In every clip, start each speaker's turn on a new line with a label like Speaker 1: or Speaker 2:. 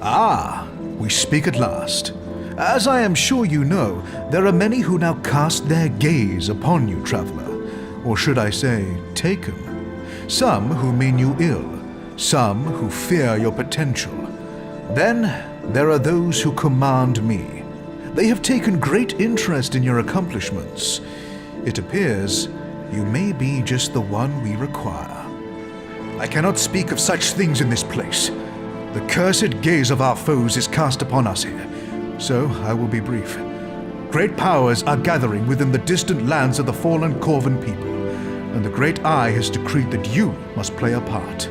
Speaker 1: Ah, we speak at last. As I am sure you know, there are many who now cast their gaze upon you, traveler, or should I say, taken. Some who mean you ill, some who fear your potential. Then there are those who command me. They have taken great interest in your accomplishments. It appears you may be just the one we require. I cannot speak of such things in this place. The cursed gaze of our foes is cast upon us here, so I will be brief. Great powers are gathering within the distant lands of the fallen Corvan people, and the Great Eye has decreed that you must play a part,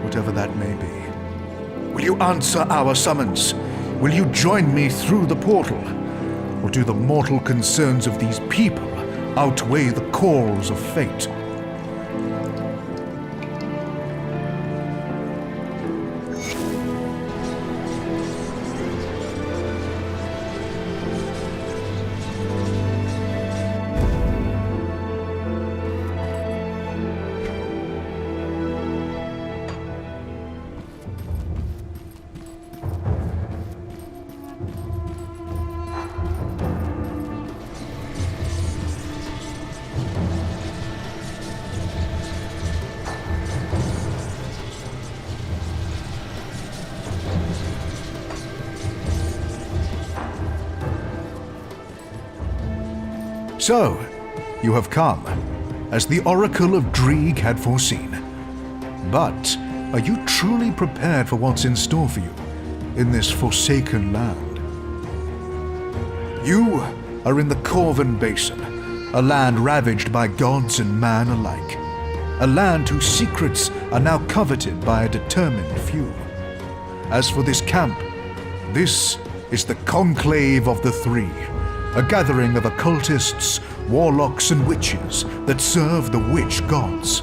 Speaker 1: whatever that may be. Will you answer our summons? Will you join me through the portal? Or do the mortal concerns of these people outweigh the calls of fate? So, you have come, as the Oracle of Dreeg had foreseen. But are you truly prepared for what's in store for you in this forsaken land? You are in the Corvan Basin, a land ravaged by gods and man alike. A land whose secrets are now coveted by a determined few. As for this camp, this is the Konklave of the Three, a gathering of occultists, warlocks, and witches that serve the witch gods.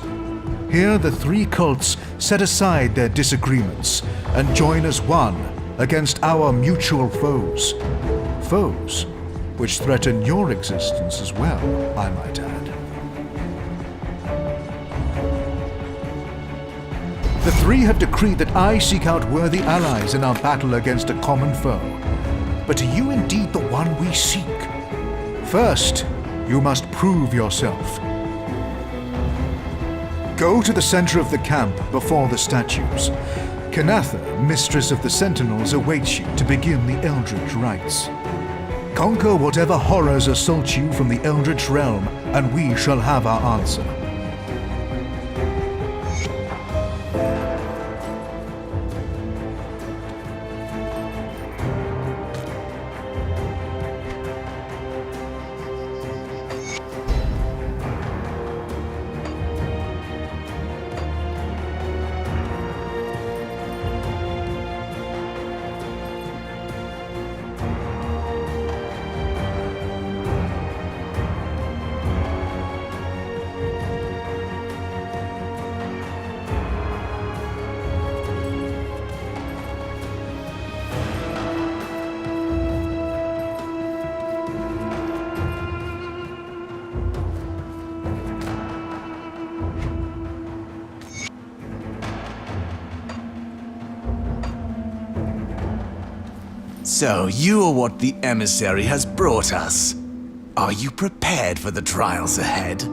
Speaker 1: Here the three cults set aside their disagreements and join as one against our mutual foes. Foes which threaten your existence as well, I might add. The three have decreed that I seek out worthy allies in our battle against a common foe. But are you indeed the one we seek? First, you must prove yourself. Go to the center of the camp before the statues. Kanatha, mistress of the Sentinels, awaits you to begin the Eldritch rites. Conquer whatever horrors assault you from the Eldritch realm, and we shall have our answer.
Speaker 2: So, you are what the emissary has brought us. Are you prepared for the trials ahead?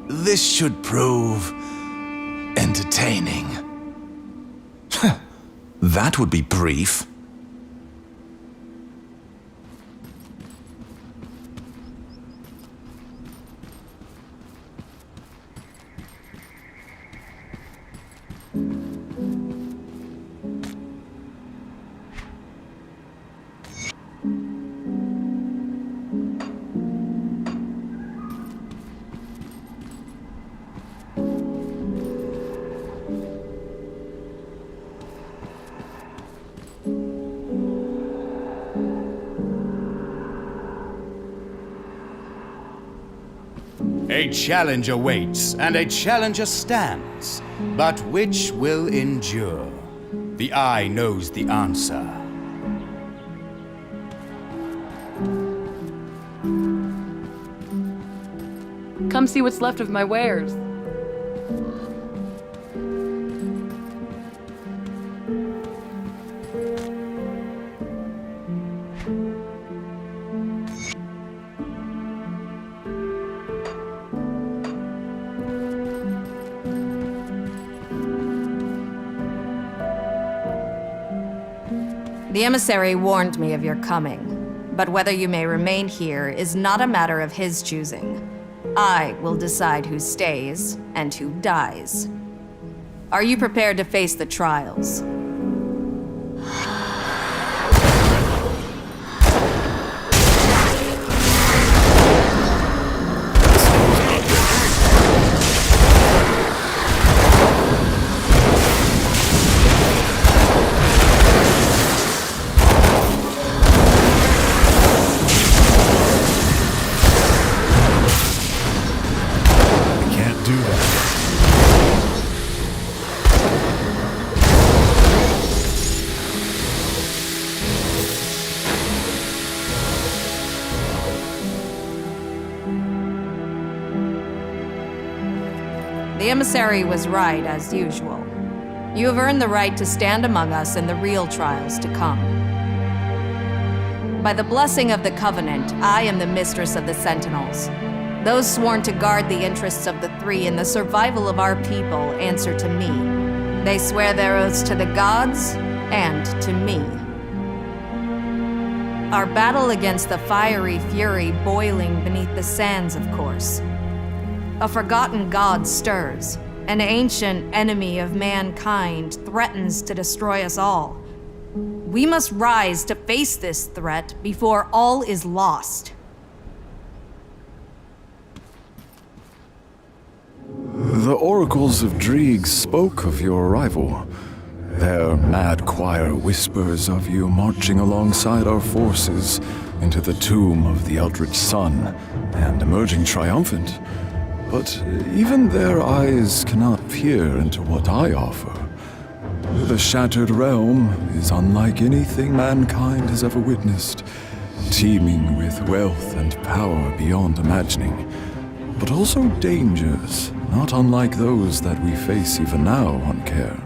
Speaker 2: This should prove entertaining. That would be brief.
Speaker 3: A challenge awaits, and a challenger stands. But which will endure? The eye knows the answer.
Speaker 4: Come see what's left of my wares.
Speaker 5: The emissary warned me of your coming, but whether you may remain here is not a matter of his choosing. I will decide who stays and who dies. Are you prepared to face the trials? The emissary was right, as usual. You have earned the right to stand among us in the real trials to come. By the blessing of the Covenant, I am the mistress of the Sentinels. Those sworn to guard the interests of the Three and the survival of our people answer to me. They swear their oaths to the gods and to me. Our battle against the fiery fury boiling beneath the sands, of course. A forgotten god stirs. An ancient enemy of mankind threatens to destroy us all. We must rise to face this threat before all is lost.
Speaker 6: The oracles of Drieg spoke of your arrival. Their mad choir whispers of you marching alongside our forces into the tomb of the Eldritch Sun and emerging triumphant. But even their eyes cannot peer into what I offer. The Shattered Realm is unlike anything mankind has ever witnessed, teeming with wealth and power beyond imagining, but also dangers not unlike those that we face even now on Care.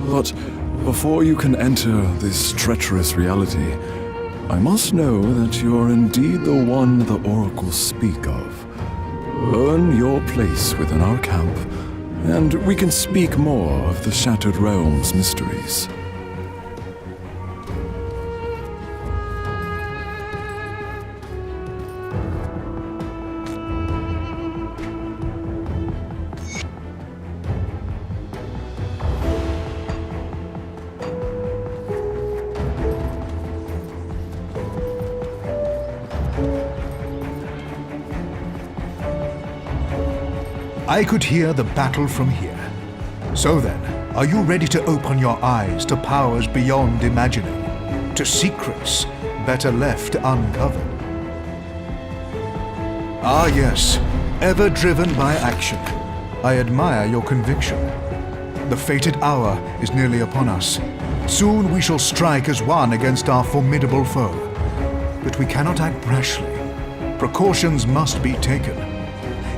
Speaker 6: But before you can enter this treacherous reality, I must know that you are indeed the one the oracles speak of. Earn your place within our camp, and we can speak more of the Shattered Realm's mysteries.
Speaker 1: I could hear the battle from here. So then, are you ready to open your eyes to powers beyond imagining? To secrets better left uncovered? Ah yes, ever driven by action. I admire your conviction. The fated hour is nearly upon us. Soon we shall strike as one against our formidable foe. But we cannot act rashly. Precautions must be taken.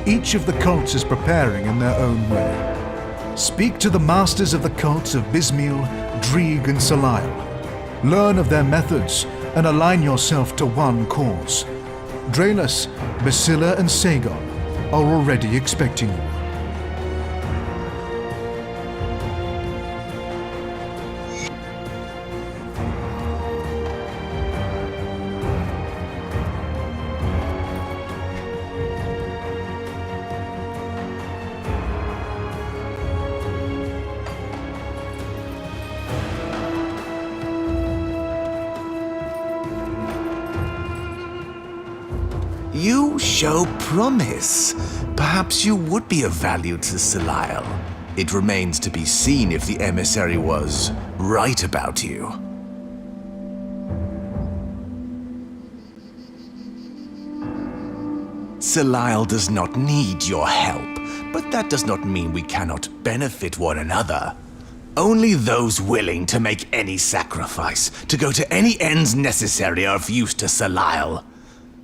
Speaker 1: Each of the cults is preparing in their own way. Speak to the masters of the cults of Bismil, Drieg, and Salile. Learn of their methods and align yourself to one cause. Draelus, Basilla, and Sagon are already expecting you.
Speaker 2: You show promise. Perhaps you would be of value to Salile. It remains to be seen if the emissary was right about you. Salile does not need your help, but that does not mean we cannot benefit one another. Only those willing to make any sacrifice, to go to any ends necessary, are of use to Salile.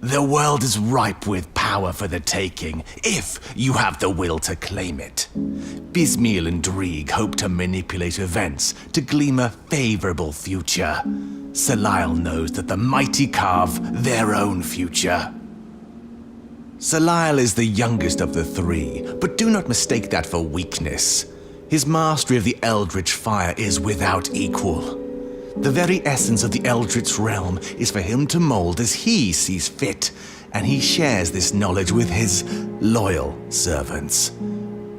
Speaker 2: The world is ripe with power for the taking, if you have the will to claim it. Bismil and Drieg hope to manipulate events to glean a favorable future. Salile knows that the mighty carve their own future. Salile is the youngest of the three, but do not mistake that for weakness. His mastery of the Eldritch Fire is without equal. The very essence of the Eldritch realm is for him to mold as he sees fit, and he shares this knowledge with his loyal servants.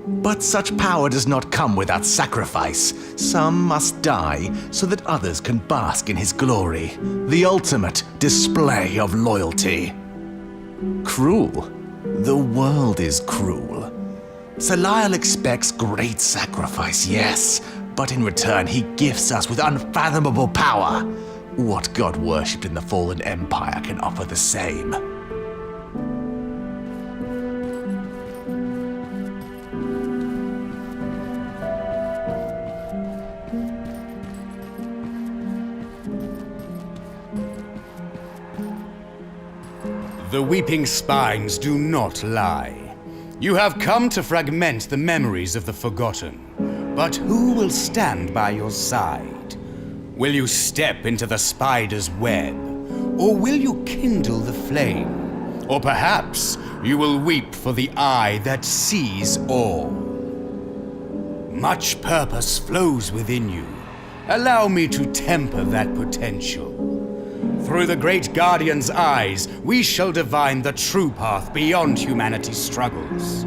Speaker 2: But such power does not come without sacrifice. Some must die so that others can bask in his glory. The ultimate display of loyalty. Cruel. The world is cruel. Selial expects great sacrifice, yes, but in return he gifts us with unfathomable power. What god worshipped in the fallen empire can offer the same?
Speaker 3: The weeping spines do not lie. You have come to fragment the memories of the forgotten. But who will stand by your side? Will you step into the spider's web? Or will you kindle the flame? Or perhaps you will weep for the eye that sees all. Much purpose flows within you. Allow me to temper that potential. Through the great guardian's eyes, we shall divine the true path beyond humanity's struggles.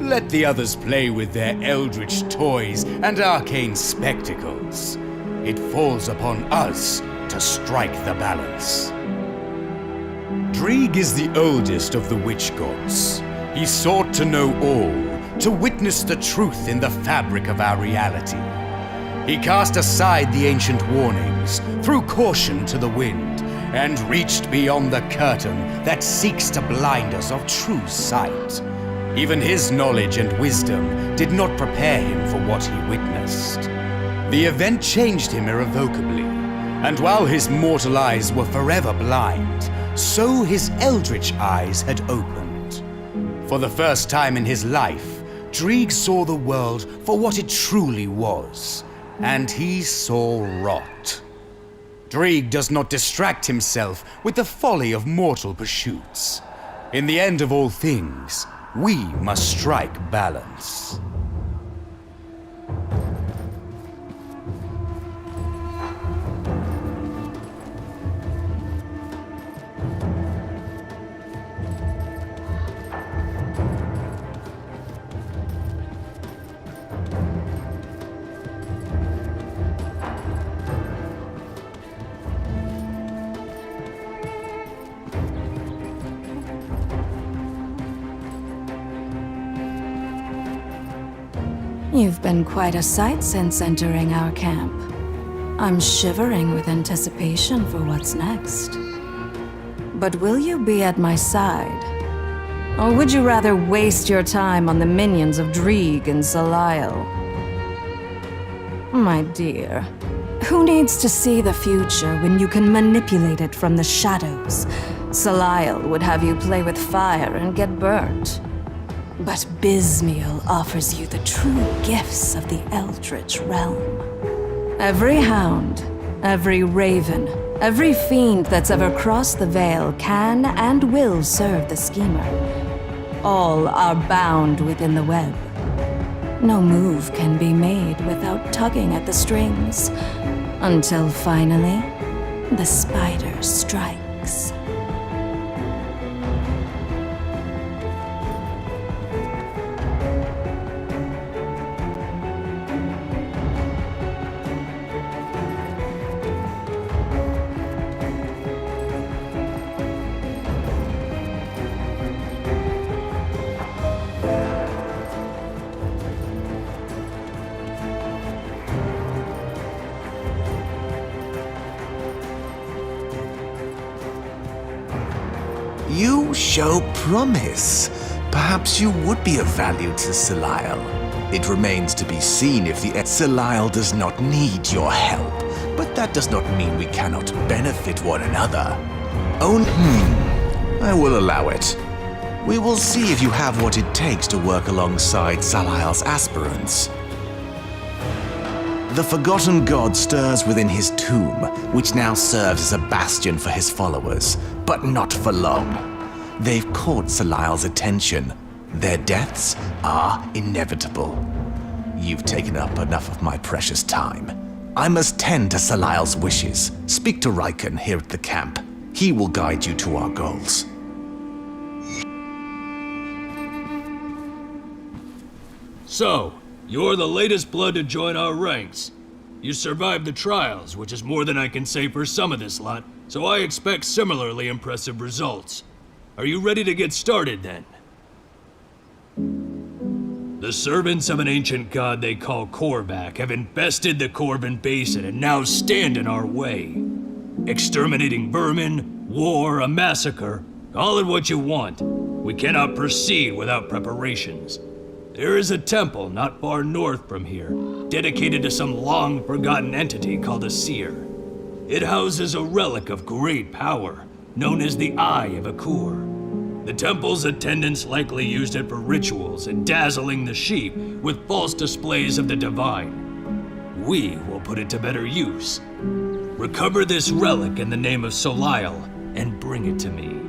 Speaker 3: Let the others play with their eldritch toys and arcane spectacles. It falls upon us to strike the balance. Dreeg is the oldest of the witch gods. He sought to know all, to witness the truth in the fabric of our reality. He cast aside the ancient warnings, threw caution to the wind, and reached beyond the curtain that seeks to blind us of true sight. Even his knowledge and wisdom did not prepare him for what he witnessed. The event changed him irrevocably, and while his mortal eyes were forever blind, so his eldritch eyes had opened. For the first time in his life, Dreeg saw the world for what it truly was. And he saw rot. Dreeg does not distract himself with the folly of mortal pursuits. In the end of all things, we must strike balance.
Speaker 5: You've been quite a sight since entering our camp. I'm shivering with anticipation for what's next. But will you be at my side? Or would you rather waste your time on the minions of Dreeg and Selial? My dear, who needs to see the future when you can manipulate it from the shadows? Selial would have you play with fire and get burnt. But Bismiel offers you the true gifts of the Eldritch realm. Every hound, every raven, every fiend that's ever crossed the Veil can and will serve the schemer. All are bound within the web. No move can be made without tugging at the strings, until finally, the spider strikes.
Speaker 2: You show promise. Perhaps you would be of value to Selial. It remains to be seen if the Selial does not need your help, but that does not mean we cannot benefit one another. I will allow it. We will see if you have what it takes to work alongside Selial's aspirants. The forgotten god stirs within his tomb, which now serves as a bastion for his followers, but not for long. They've caught Selial's attention. Their deaths are inevitable. You've taken up enough of my precious time. I must tend to Salil's wishes. Speak to Riken here at the camp. He will guide you to our goals.
Speaker 7: So, you're the latest blood to join our ranks. You survived the trials, which is more than I can say for some of this lot, so I expect similarly impressive results. Are you ready to get started, then? The servants of an ancient god they call Korvac have infested the Corban Basin and now stand in our way. Exterminating vermin, war, a massacre, call it what you want. We cannot proceed without preparations. There is a temple not far north from here, dedicated to some long-forgotten entity called a seer. It houses a relic of great power, known as the Eye of Akur. The temple's attendants likely used it for rituals and dazzling the sheep with false displays of the divine. We will put it to better use. Recover this relic in the name of Solile and bring it to me.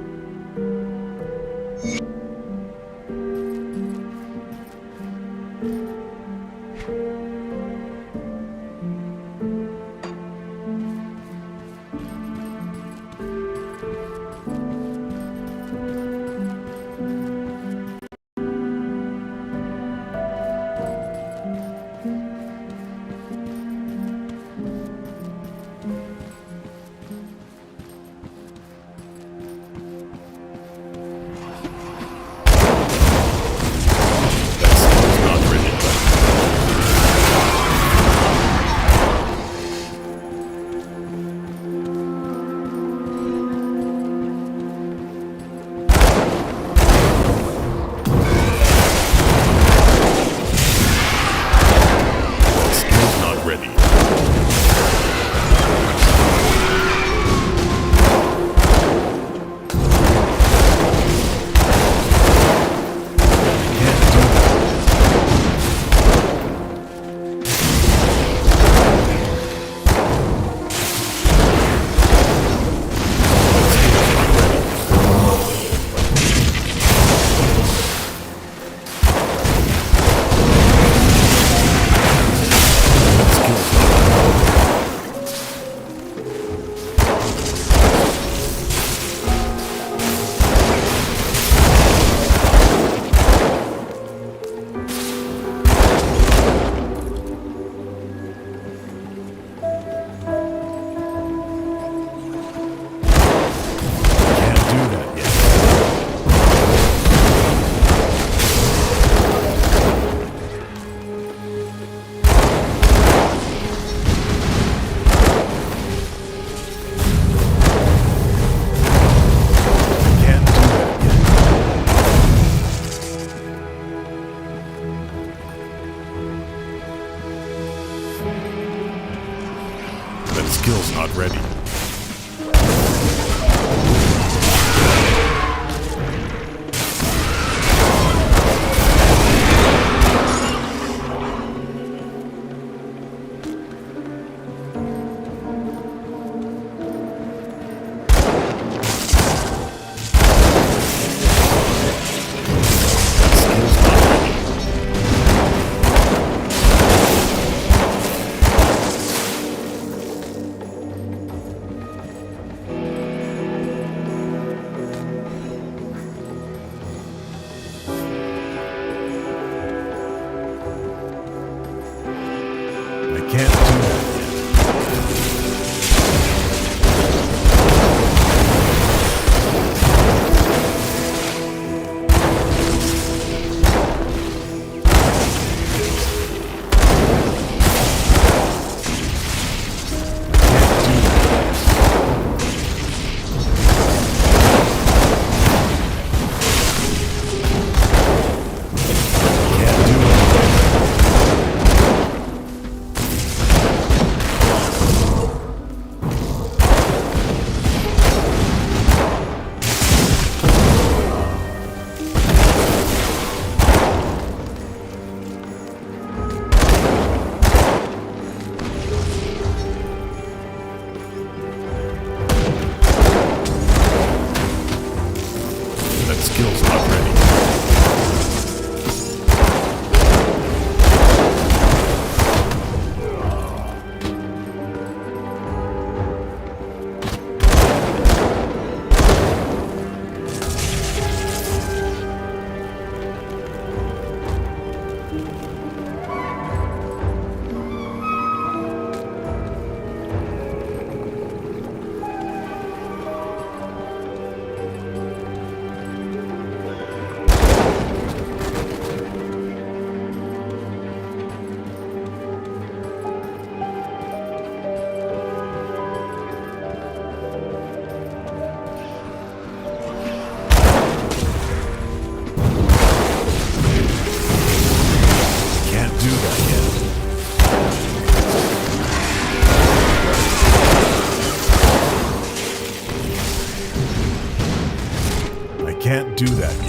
Speaker 8: skill's not ready. do that